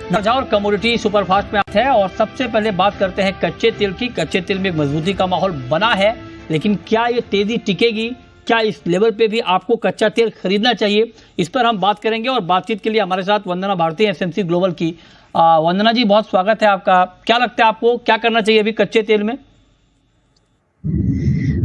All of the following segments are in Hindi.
और कमोडिटी सुपरफास्ट में है और सबसे पहले बात करते हैं कच्चे तेल की। कच्चे तेल में मजबूती का माहौल बना है, लेकिन क्या ये तेजी टिकेगी? क्या इस लेवल पे भी आपको कच्चा तेल खरीदना चाहिए? इस पर हम बात करेंगे और बातचीत के लिए हमारे साथ वंदना भारती एसएमसी ग्लोबल की। वंदना जी, बहुत स्वागत है आपका। क्या लगता है आपको क्या करना चाहिए अभी कच्चे तेल में?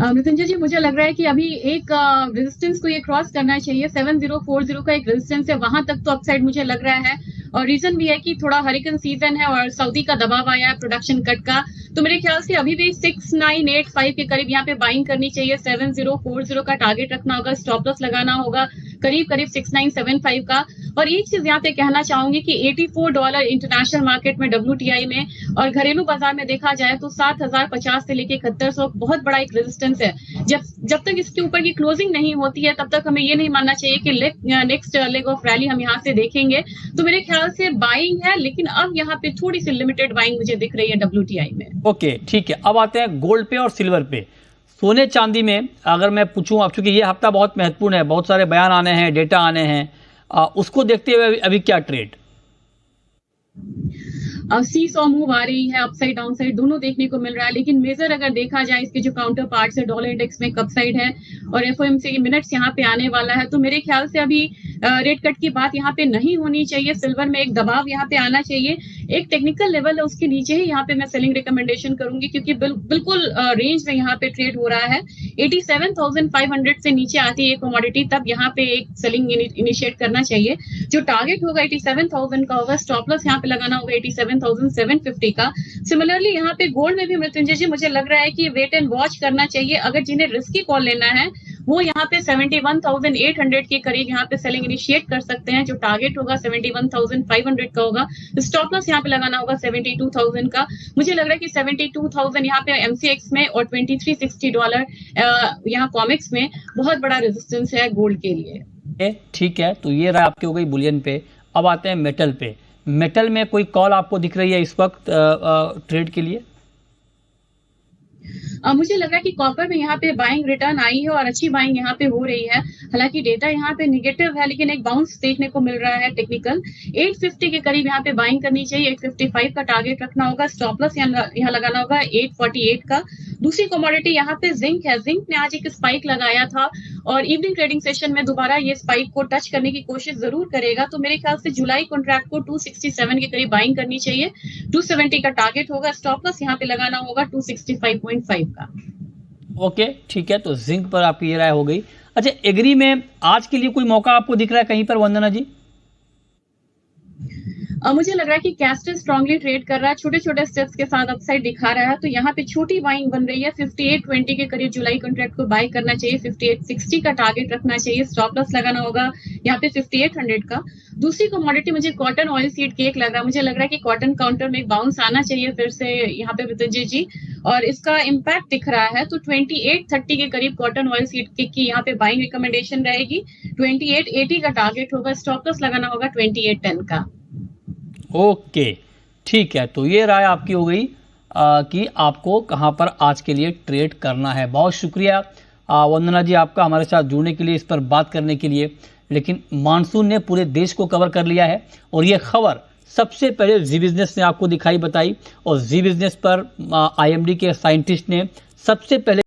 मृत्युंजय जी, मुझे लग रहा है कि अभी एक रेजिस्टेंस को ये क्रॉस करना चाहिए। 7040 का एक रेजिस्टेंस है, वहां तक तो अपसाइड मुझे लग रहा है। और रीजन भी है कि थोड़ा हरिकेन सीजन है और सऊदी का दबाव आया है प्रोडक्शन कट का, तो मेरे ख्याल से अभी भी 6985 के करीब यहाँ पे बाइंग करनी चाहिए। 7040 का टारगेट रखना होगा, स्टॉप लॉस लगाना होगा करीब 6975 का। और एक चीज यहाँ पे कहना चाहूंगी कि $84 इंटरनेशनल मार्केट में WTI में और घरेलू बाजार में देखा जाए तो 7050 से लेके 7100 बहुत बड़ा एक रेजिस्टेंस है। जब तक इसके ऊपर की क्लोजिंग नहीं होती है तब तक हमें ये नहीं मानना चाहिए कि नेक्स्ट लेग ऑफ रैली हम यहाँ से देखेंगे। तो मेरे ख्याल से बाइंग है, लेकिन अब यहाँ पे थोड़ी सी लिमिटेड बाइंग मुझे दिख रही है WTI में। ओके, ठीक है। अब आते हैं गोल्ड पे और सिल्वर पे। सोने चांदी में अगर मैं पूछूं, अब चूंकि ये हफ्ता बहुत महत्वपूर्ण है, बहुत सारे बयान आने हैं, डेटा आने हैं, उसको देखते हुए अभी क्या ट्रेड? सीसॉ मूव आ रही है, अपसाइड डाउनसाइड दोनों देखने को मिल रहा है। लेकिन मेजर अगर देखा जाए इसके जो काउंटर पार्ट्स है, डॉलर इंडेक्स में अपसाइड है और एफओएमसी की मिनट्स यहाँ पे आने वाला है, तो मेरे ख्याल से अभी रेट कट की बात यहाँ पे नहीं होनी चाहिए। सिल्वर में एक दबाव यहाँ पे आना चाहिए, एक टेक्निकल लेवल है उसके नीचे ही यहाँ पे मैं सेलिंग रिकमेंडेशन करूंगी, क्योंकि बिल्कुल रेंज में यहाँ पे ट्रेड हो रहा है। 87,500 से नीचे आती है कमोडिटी, तब यहाँ पे एक सेलिंग इनिशिएट करना चाहिए। जो टारगेट होगा 87,000 का होगा, स्टॉप लॉस यहाँ पे लगाना होगा 87,750 का। सिमिलरली यहाँ पे गोल्ड में भी मृत्युंजय जी मुझे लग रहा है कि वेट एंड वॉच करना चाहिए। अगर जिन्हें रिस्की कॉल लेना है वो यहाँ पे 71,800 के करीब यहाँ पे सेलिंग इनिशिएट कर सकते हैं। जो टारगेट होगा 71,500 का होगा, स्टॉप लॉस यहाँ पे लगाना होगा 72,000 का। मुझे लग रहा है कि 72,000 यहाँ पे MCX में और $2360 यहाँ कॉमिक्स में बहुत बड़ा रेजिस्टेंस है गोल्ड के लिए। ठीक है, तो ये रहा आपकी हो गई बुलियन पे। अब आते हैं मेटल पे। मेटल में कोई कॉल आपको दिख रही है इस वक्त ट्रेड के लिए? मुझे लग रहा है कि कॉपर में यहाँ पे बाइंग रिटर्न आई है और अच्छी बाइंग यहाँ पे हो रही है। हालांकि डेटा यहाँ पे निगेटिव है, लेकिन एक बाउंस देखने को मिल रहा है टेक्निकल। 850 के करीब यहाँ पे बाइंग करनी चाहिए, 855 का टारगेट रखना होगा, स्टॉप लॉस यहाँ लगाना होगा 848 का। दूसरी कमोडिटी यहाँ पे जिंक है। जिंक ने आज एक स्पाइक लगाया था और इवनिंग ट्रेडिंग सेशन में दोबारा ये स्पाइक को टच करने की कोशिश जरूर करेगा। तो मेरे ख्याल से जुलाई कॉन्ट्रैक्ट को 267 के करीब बाइंग करनी चाहिए, 270 का टारगेट होगा, स्टॉप लॉस यहाँ पे लगाना होगा 265.5 का। ओके, ठीक है, तो जिंक पर आपकी ये राय हो गई। अच्छा, एग्री में आज के लिए कोई मौका आपको दिख रहा है कहीं पर वंदना जी? मुझे लग रहा है कि कैस्टर स्ट्रांगली ट्रेड कर रहा है, छोटे छोटे स्टेप्स के साथ अपसाइड दिखा रहा है। तो यहाँ पे छोटी बाइंग बन रही है, 5820 के करीब जुलाई कॉन्ट्रैक्ट को बाय करना चाहिए, 5860 का टारगेट रखना चाहिए, स्टॉप लॉस लगाना होगा यहाँ पे 5800 का। दूसरी कमोडिटी मुझे कॉटन ऑयल सीड केक लग रहा है। मुझे लग रहा है कि कॉटन काउंटर में एक बाउंस आना चाहिए फिर से यहाँ पे मृत्युंजय जी, और इसका इम्पैक्ट दिख रहा है। तो 2830 के करीब कॉटन ऑयल सीड केक की यहाँ पे बाइंग रिकमेंडेशन रहेगी, 2880 का टारगेट होगा, स्टॉप लॉस लगाना होगा 2810 का। ओके, ठीक है, तो ये राय आपकी हो गई कि आपको कहां पर आज के लिए ट्रेड करना है। बहुत शुक्रिया वंदना जी आपका हमारे साथ जुड़ने के लिए, इस पर बात करने के लिए। लेकिन मानसून ने पूरे देश को कवर कर लिया है और ये खबर सबसे पहले जी बिजनेस ने आपको दिखाई बताई और जी बिजनेस पर IMD के साइंटिस्ट ने सबसे पहले